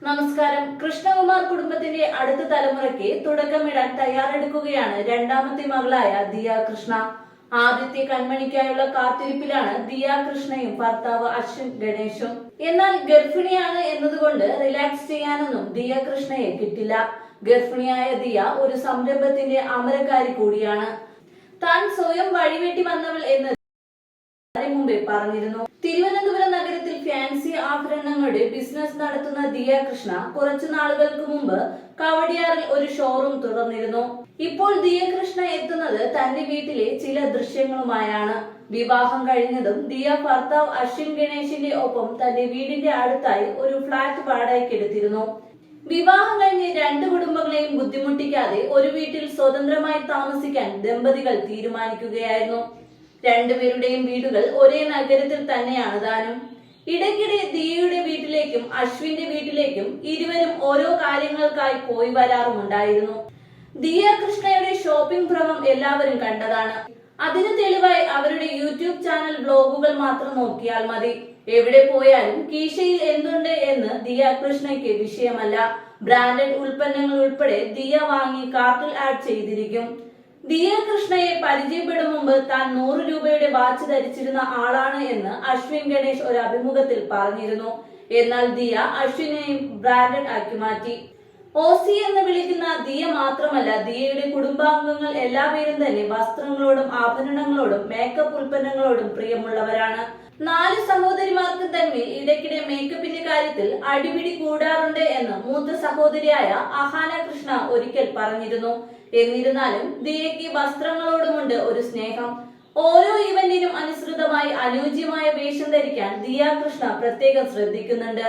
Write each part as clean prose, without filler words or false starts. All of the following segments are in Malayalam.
നമസ്കാരം. കൃഷ്ണകുമാർ കുടുംബത്തിന്റെ അടുത്ത തലമുറയ്ക്ക് തുടക്കമിടാൻ തയ്യാറെടുക്കുകയാണ് രണ്ടാമത്തെ മകളായ ദിയ കൃഷ്ണ. ആദ്യത്തെ കൺമണിക്കായുള്ള കാത്തിരിപ്പിലാണ് ദിയ കൃഷ്ണയും ഭർത്താവ് അശ്വിൻ ഗണേശും. എന്നാൽ ഗർഭിണിയാണ് എന്നതുകൊണ്ട് റിലാക്സ് ചെയ്യാനൊന്നും ദിയ കൃഷ്ണയെ കിട്ടില്ല. ഗർഭിണിയായ ദിയ ഒരു സംരംഭത്തിന്റെ അമരക്കാരി കൂടിയാണ്. താൻ സ്വയം വഴിവെട്ടി വന്നവൾ എന്ന് മുമ്പേ പറഞ്ഞിരുന്നു. തിരുവനന്തപുരം നഗരത്തിൽ ഫാൻസി ആഭരണങ്ങളുടെ ബിസിനസ് നടത്തുന്ന ദിയ കൃഷ്ണ കുറച്ചു നാളുകൾക്ക് മുമ്പ് കവടിയാറിൽ ഒരു ഷോറൂം തുറന്നിരുന്നു. ഇപ്പോൾ ദിയ കൃഷ്ണ എത്തുന്നത് തന്റെ വീട്ടിലെ ചില ദൃശ്യങ്ങളുമായാണ്. വിവാഹം കഴിഞ്ഞതും ദിയ ഭർത്താവ് അശ്വിൻ ഗണേശിന്റെ ഒപ്പം തന്റെ വീടിന്റെ അടുത്തായി ഒരു ഫ്ളാറ്റ് വാടകയ്ക്കെടുത്തിരുന്നു. വിവാഹം കഴിഞ്ഞ് രണ്ട് കുടുംബങ്ങളെയും ബുദ്ധിമുട്ടിക്കാതെ ഒരു വീട്ടിൽ സ്വതന്ത്രമായി താമസിക്കാൻ ദമ്പതികൾ തീരുമാനിക്കുകയായിരുന്നു. രണ്ടുപേരുടെയും വീടുകൾ ഒരേ നഗരത്തിൽ തന്നെയാണ് താനും. ഇടയ്ക്കിടെ ദിയയുടെ വീട്ടിലേക്കും അശ്വിന്റെ വീട്ടിലേക്കും ഇരുവരും ഓരോ കാര്യങ്ങൾക്കായി പോയി വരാറുമുണ്ടായിരുന്നു. ദിയ കൃഷ്ണയുടെ ഷോപ്പിംഗ് ഭ്രമം എല്ലാവരും കണ്ടതാണ്. അതിന് തെളിവായി അവരുടെ യൂട്യൂബ് ചാനൽ വ്ലോഗുകൾ മാത്രം നോക്കിയാൽ മതി. എവിടെ പോയാലും കീശയിൽ എന്തുണ്ട് എന്ന് ദിയ കൃഷ്ണയ്ക്ക് വിഷയമല്ല. ബ്രാൻഡഡ് ഉൽപ്പന്നങ്ങൾ ഉൾപ്പെടെ ദിയ വാങ്ങി കാർട്ടിൽ ആഡ് ചെയ്തിരിക്കും. ദിയ കൃഷ്ണയെ പരിചയപ്പെടും മുമ്പ് താൻ 100 രൂപയുടെ വാച്ച് ധരിച്ചിരുന്ന ആളാണ് എന്ന് അശ്വിൻ ഗണേശ് ഒരു അഭിമുഖത്തിൽ പറഞ്ഞിരുന്നു. എന്നാൽ ദിയ അശ്വിനെയും ബ്രാൻഡഡ് ആക്കി മാറ്റി. ഓസി എന്ന് വിളിക്കുന്ന ദിയ മാത്രമല്ല, ദിയയുടെ കുടുംബാംഗങ്ങൾ എല്ലാവരും തന്നെ വസ്ത്രങ്ങളോടും ആഭരണങ്ങളോടും മേക്കപ്പ് ഉൽപ്പന്നങ്ങളോടും പ്രിയമുള്ളവരാണ്. 4 സഹോദരിമാർക്ക് തന്നെ ഇടയ്ക്കിടെ മേക്കപ്പിന്റെ കാര്യത്തിൽ അടിപിടി കൂടാറുണ്ട് എന്ന് മൂത്ത സഹോദരിയായ അഹാന കൃഷ്ണ ഒരിക്കൽ പറഞ്ഞിരുന്നു. എന്നിരുന്നാലും ദിയയ്ക്ക് വസ്ത്രങ്ങളോടുമുണ്ട് ഒരു സ്നേഹം. ഓരോ ഇവന്റിനും അനുസൃതമായി അനുയോജ്യമായ വേഷം ധരിക്കാൻ ദിയ കൃഷ്ണ പ്രത്യേകം ശ്രദ്ധിക്കുന്നുണ്ട്.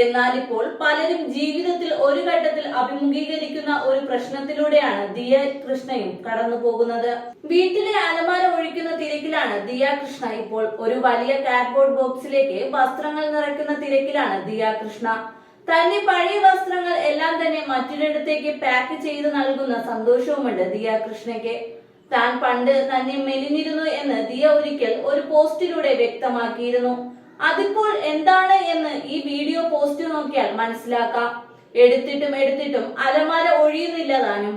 എന്നാൽ ഇപ്പോൾ പലരും ജീവിതത്തിൽ ഒരു ഘട്ടത്തിൽ അഭിമുഖീകരിക്കുന്ന ഒരു പ്രശ്നത്തിലൂടെയാണ് ദിയ കൃഷ്ണയും കടന്നു പോകുന്നത്. വീട്ടിലെ അലമാര ഒഴിക്കുന്ന തിരക്കിലാണ് ദിയ കൃഷ്ണ ഇപ്പോൾ. ഒരു വലിയ കാർഡ്ബോർഡ് ബോക്സിലേക്ക് വസ്ത്രങ്ങൾ നിറയ്ക്കുന്ന തിരക്കിലാണ് ദിയ കൃഷ്ണ. തന്റെ പഴയ വസ്ത്രങ്ങൾ എല്ലാം തന്നെ മറ്റൊരിടത്തേക്ക് പാക്ക് ചെയ്ത് നൽകുന്ന സന്തോഷവുമുണ്ട് ദിയ കൃഷ്ണയ്ക്ക്. താൻ പണ്ട് തന്നെ മെലിഞ്ഞിരുന്നു എന്ന് ദിയ ഒരിക്കൽ ഒരു പോസ്റ്റിലൂടെ വ്യക്തമാക്കിയിരുന്നു. അതിപ്പോൾ എന്താണ് എന്ന് ഈ വീഡിയോ പോസ്റ്റ് നോക്കിയാൽ മനസ്സിലാക്കാം. എടുത്തിട്ടും അലമാര ഒഴിയുന്നില്ല താനും.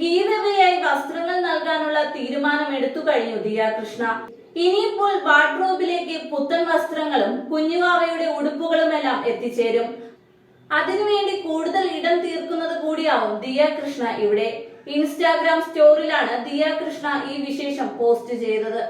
ഗീവ്അവേയായി വസ്ത്രങ്ങൾ നൽകാനുള്ള തീരുമാനം എടുത്തു കഴിഞ്ഞു ദിയ കൃഷ്ണ. ഇനിയിപ്പോൾ വാർഡ്രോബിലേക്ക് പുത്തൻ വസ്ത്രങ്ങളും കുഞ്ഞുവാവയുടെ ഉടുപ്പുകളുമെല്ലാം എത്തിച്ചേരും. അതിനുവേണ്ടി കൂടുതൽ ഇടം തീർക്കുന്നത് കൂടിയാവും ദിയ കൃഷ്ണ ഇവിടെ. ഇൻസ്റ്റാഗ്രാം സ്റ്റോറിയിലാണ് ദിയ കൃഷ്ണ ഈ വിശേഷം പോസ്റ്റ് ചെയ്തത്.